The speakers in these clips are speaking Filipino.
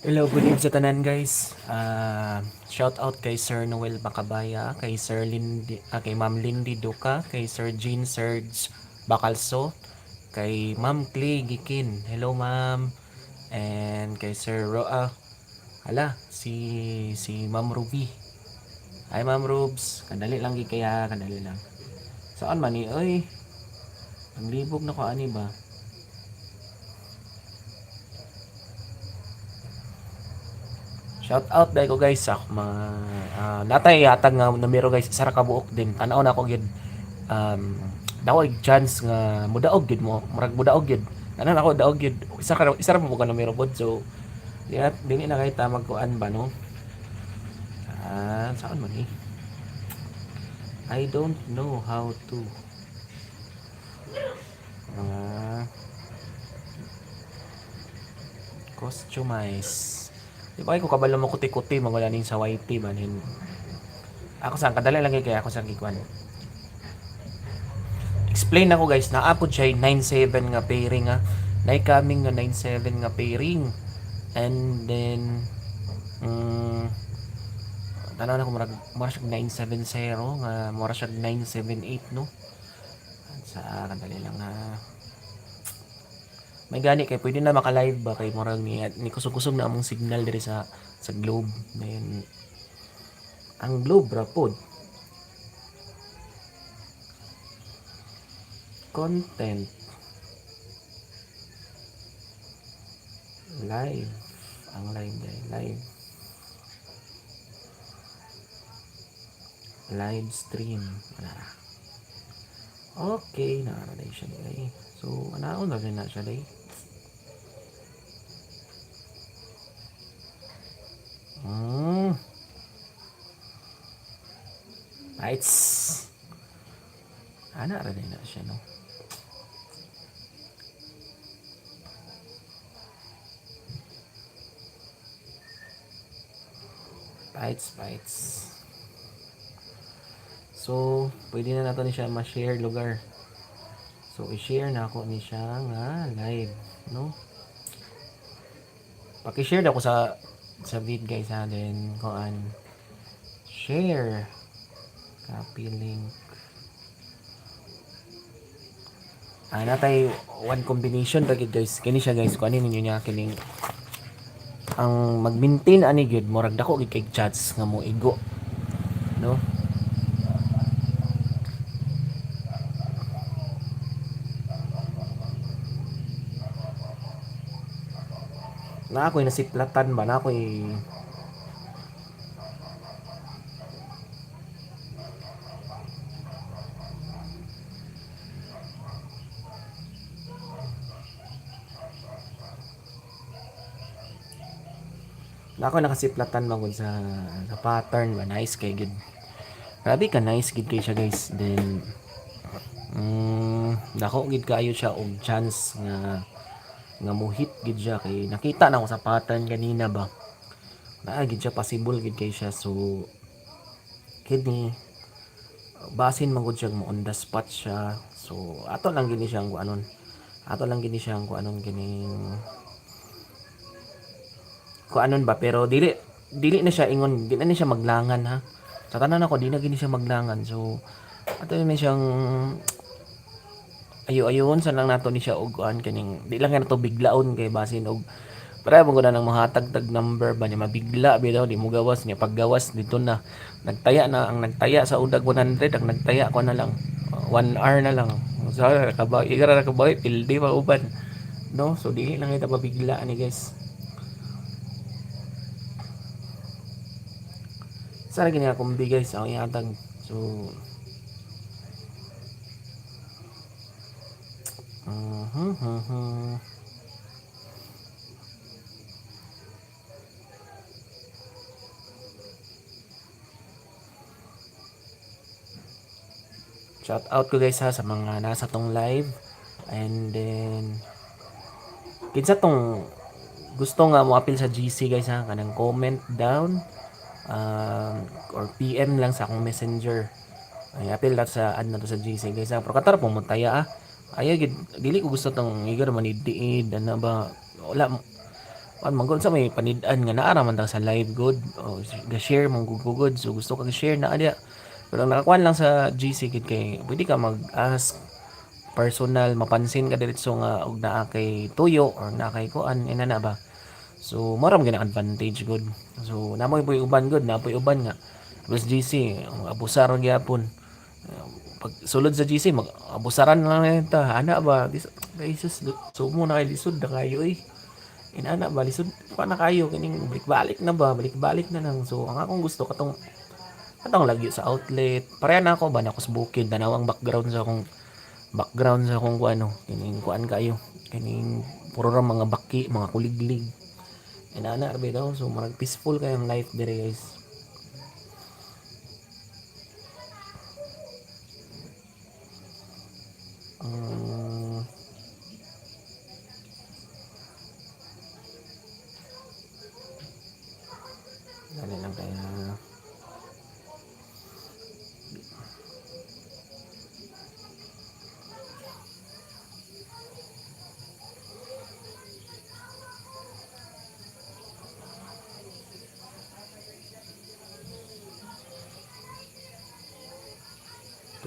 Hello, good evening sa tanan guys. Shout out kay Sir Noel Bacabaya, kay Sir Lindy, kay Ma'am Lindy Duca, kay Sir Jean Serge Bacalso, kay Ma'am Clay Gikin. Hello ma'am. And kay Sir Roa. Hala, si Ma'am Ruby. Hi Ma'am Rubes. Kadali lang kaya, kadali lang. Saan man ni? Oy, ang libog na ko ani ba? Shout out dahil ko guys sa mga natay yatag nga numero guys isa ra ka buok din. Tanaw na ako gid daw chance nga mudaog gid mo, murag mudaog gid. Tanan ako daog gid. Isa ra mo ka numero pod. So dili na kay ta magkuan ba no? Saan man eh? I don't know how to uh, customize. Di ba ko kabalo mo kuti-kuti magwala ning sa YT ba nin. Ako sa kadali lang kay ako sa gikuan. Explain ako guys, naapod siya 97 nga pairing nga. Nay coming nga 97 nga pairing. And then tanaw na ko mura siya 970 nga mura siya 978 no. Sa kadali lang nga may gani kay pwede na maka-live ba kay murag ni kusog-kusog na among signal diri sa globe. Then ang globe ra pod content live ang live stream okay na siya day. So anaon na rin na siya day. Lights ana rin na siya no. Bites. So, pwede na nato ni siya ma-share lugar. So, i-share na ako ni siya nga live, no? Paki-share na ako sa vid guys ha, then kuan share copy link. Natay one combination ra gid guys. Kini siya guys, kuanin ninyo niya kining ang mag-maintain ani gid murag dako gid kay chats nga mo igo, no? Na ako'y nasiplatan ba na ako'y na ako nakasiplatan magud sa pattern ba nice kay gid. Grabe ka nice gid kay siya guys. Then dako gid kaayo siya og chance nga muhit gid siya kay nakita na ko sa pattern kanina ba. Na gid siya possible gid kay siya. So kini basin man gud siya mo on the spot siya. So ato lang gini siyang kuanon. Ato lang gini siyang kuanon kining kuanon ba pero dili na siya ingon, dili na siya maglangan ha. Sa tanan ako di na gini siya maglangan. So ato na siyang ayo-ayon sa lang nato ni siya og kuan kining di lang na to biglaon kay basin og para mo gud nang mahatag-tag number ba ni mabigla bitaw di mo gawas niya paggawas dito na nagtaya sa udag 100 ang nagtaya ko na lang 1 hour na lang. So igara ka ba pildi pa uban no. So di lang ita mabigla ni guys. Sana gini akong bigay sa akong ihatag. So shout out ko guys ha sa mga nasa tong live. And then kinsa tong gusto nga mo appeal sa GC guys ha, kanang comment down or PM lang sa akong messenger. Ay appeal lang sa ad na to sa GC guys ha. Pero katara pumutaya ah. Ayaw gid dili ko gusto tong igar manidiid ano ba wala Manggod sa may panid-an nga naara man ta sa live good o ga-share mong gugugod so gusto kang share na adya pero nakakuan lang sa GC gid kay pwede ka mag-ask personal mapansin ka diretso nga og naa kay tuyo or naa kay kuan ina na ba so maram gina advantage good so namoy puy uban good na puy uban nga plus GC ang abusar gyapon pag sulod sa GC mag abusaran lang ta ana ba Jesus so mo na kay lisod na kayo inana ba lisod pa na kayo kining balik-balik na ba balik-balik na lang so ang akong gusto katong lagi sa outlet pareha na ako ba na ako sa bukid danawang background sa akong kuano kining kuan kayo kining puro ra mga baki mga kuliglig inana ra daw so marag peaceful kayong life dire guys. um, Dali lang kaya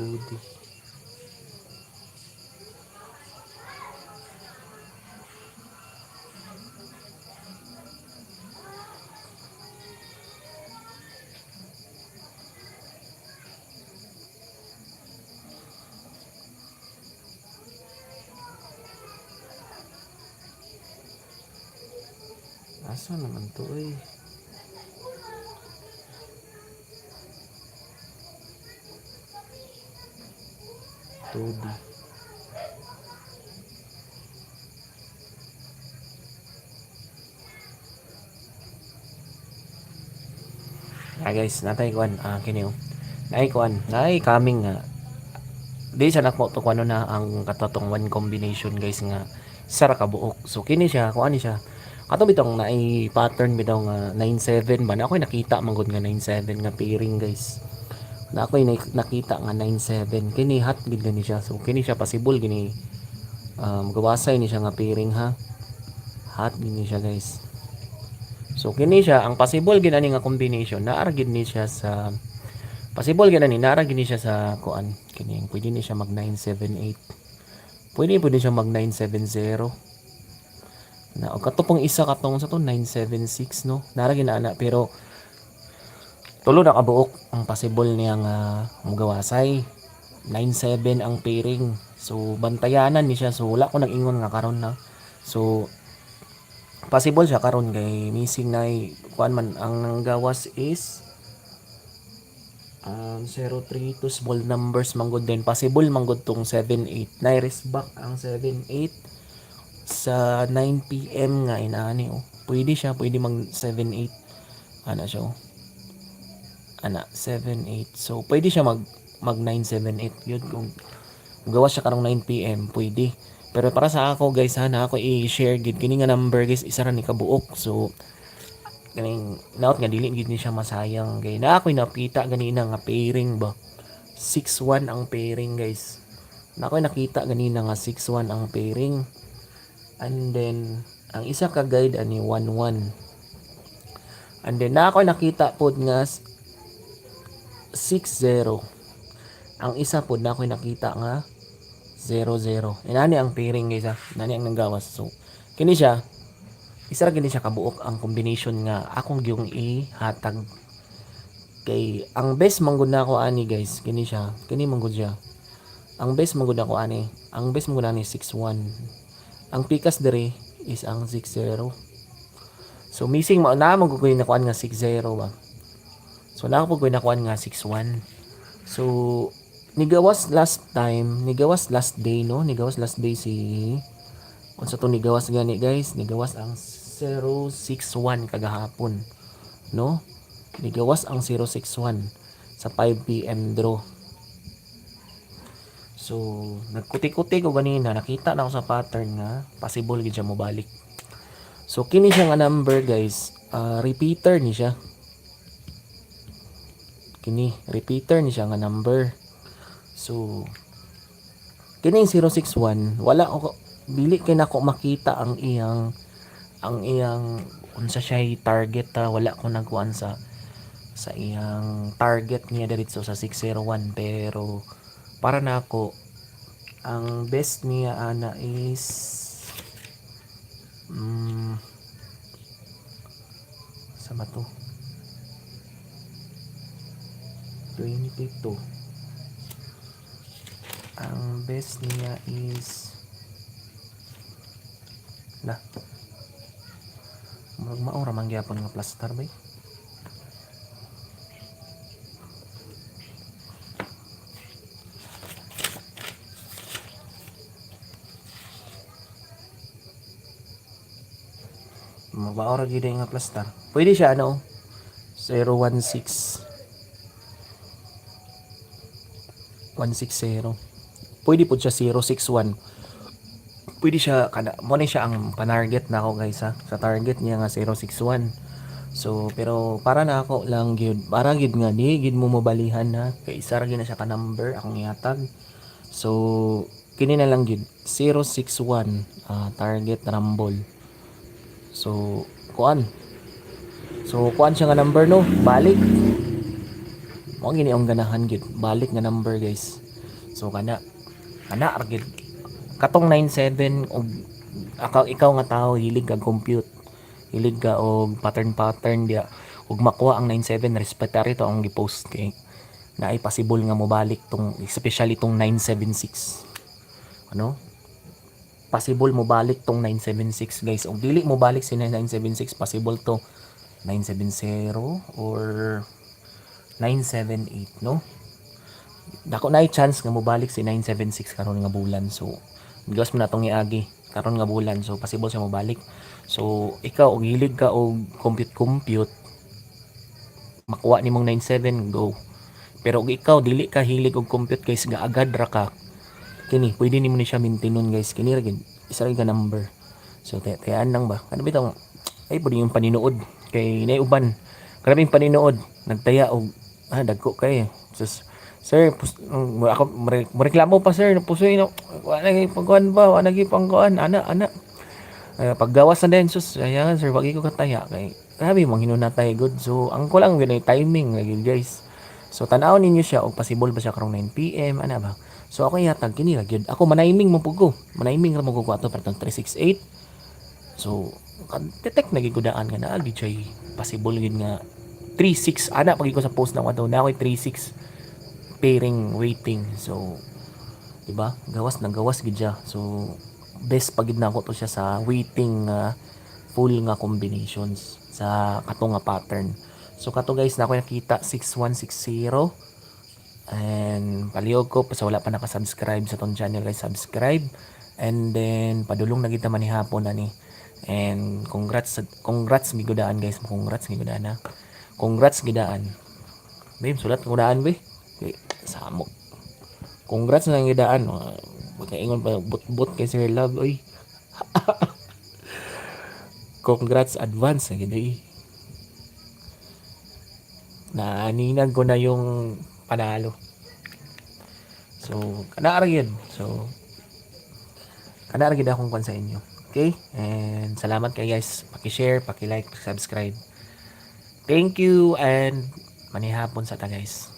2D asa naman to 2D guys natay kuan kini nay kuan nay coming nga di sa nako to kuno na ang katotong one combination guys nga sara ka buok so kini siya kuan ni siya ato bitong naay pattern bitaw nga 97 ba na ako nakita man gud nga 97 nga pairing guys na ako nakita nga 97 kini hot gid gani siya so kini siya possible gini gawasay ni siya nga pairing ha hot gini siya guys so kini siya ang possible ginani nga combination naara gid ni siya sa possible ginani naara gid ni siya sa kuan kini pwede ni siya mag 978 pwede siya mag 970 na og katong isa katong sa to 976 no naara ginaana pero tulo na kabuok ang possible niya nga magawasay 97 ang pairing so bantayanan ni siya so wala ko nag-ingon nga karon na so possible siya karon kay missing na kuan man ang gawas is 03 to small numbers manggod din possible manggod tong 78 na rest back ang 78 sa 9 PM nga inaani pwede siya pwede mag 78 ana siya ana 78 so pwede siya mag 978 yun kung gawas siya karong 9 PM pwede pero para sa ako guys na ako i-share gid kini nga number guys isa ra ni kabuok so kaning naot nga dili gid ni siya masayang kay na ako nakita ganina nga pairing ba 61 ang pairing guys na ako nakita ganina nga 61 ang pairing and then ang isa ka guide ani 11 and then na ako nakita pod nga 60 ang isa pod na ako nakita nga 00 inani ang pairing guys nani ang nanggawas so kini siya isa ra gini siya kabuok ang combination nga akong gyung ihatag kay ang best manggod na ako ani guys kini siya kini manggod siya ang best manggod ako ani ang best manggod ani 61 ang pikas diri is ang 60 so missing na mo ko nakuan nga 60 ba so na ako nakuan nga 61 so nigawas last day no nigawas last day si unsa to nigawas gani guys nigawas ang 061 kagahapon no nigawas ang 061 sa 5 PM draw so nagkuti-kuti ko ganina nakita na ako sa pattern nga possible gid siya mo balik so kini siya nga number guys repeater ni siya kini repeater ni siya nga number so kining 061 wala ko dili kay nako makita ang iyang ang iyang unsa siya target wala ko nagkuan sa iyang target niya diretso sa 601, pero para na ako ang best niya ana is sa mato 22. Ang best niya is na maura man gyapon nga plaster bay. Mabaora gyud nga plaster. Pwede siya ano 016 160. Pwede po siya 061. Pwede siya kana mo na siya ang panarget na ako guys ha. Sa target niya nga 061. So pero para na ako lang gyud, para gyud nga di gyud mo mobalihan na kay isa ra gyud na siya ka number akong ihatag. So kini na lang gyud 061 target rumble. So kuan. So kuan siya nga number no, balik. Mo gini ang ganahan gyud, balik nga number guys. So kana ra gyud katong 97 og ikaw nga tao hilig ka compute, hilig ka og pattern dia ug makuha ang 97 respetar ito ang gi-post kay na ay possible nga mobalik tong especially tong 976 ano possible mo balik tong 976 guys. Ug dili mo balik si 976 possible to 970 or 978 no. Dako na chance nga mobalik si 976 karon nga bulan. So bigas mo na tong iagi karon nga bulan, so possible siya mobalik. So ikaw og hilig ka og compute makuha nimong 97 go. Pero og ikaw dili ka hilig og compute guys, ga agad ra ka kini pwede nimo ni siya maintinon guys. Kini ra gid isa ra ka number. So tayaan lang ba ano bitaw ay pwede yung paninood kay nay uban grabing paninood nagtaya og dagko kay sus sir ako reklamo pa sir pusoy no wala gyud pangkuan ba wala gyud pangkuan ana paggawas na din sus ayan sir wag ko kataya kay grabe mong hinunatay good. So ang ko lang gyud timing lagi guys. So tan-aw ninyo siya og possible ba siya karong 9 PM ana ba. So ako yatag kini ra gyud ako manayiming mo pud ko manayiming ra mo ko ato para 368. So detect na gigudaan nga naa di chay possible gyud nga 36 ana pag ko sa post na ato na ako'y 36 pairing waiting. So diba gawas na gawas gid siya. So best pagid na ako to siya sa waiting full nga combinations sa kato nga pattern. So kato guys na ako nakita 6160 and palihog ko sa wala pa naka-subscribe sa tong channel guys, subscribe and then padulong na kita manihapon na ni. And congrats gidaan guys, congrats gidaan ha. Congrats gidaan. Babe, sulat gidaan be. Okay, samok. Congrats na gidaan. Pagkaingon pa but kay Sir Love oy. Congrats advance na gid naaninag ko na yung panalo. So kana ra gyud. So kana ra gyud akong kwan sa inyo. Okay? And salamat kay guys. Paki-share, paki-like, paki-subscribe. Thank you and manihapon sa ta guys.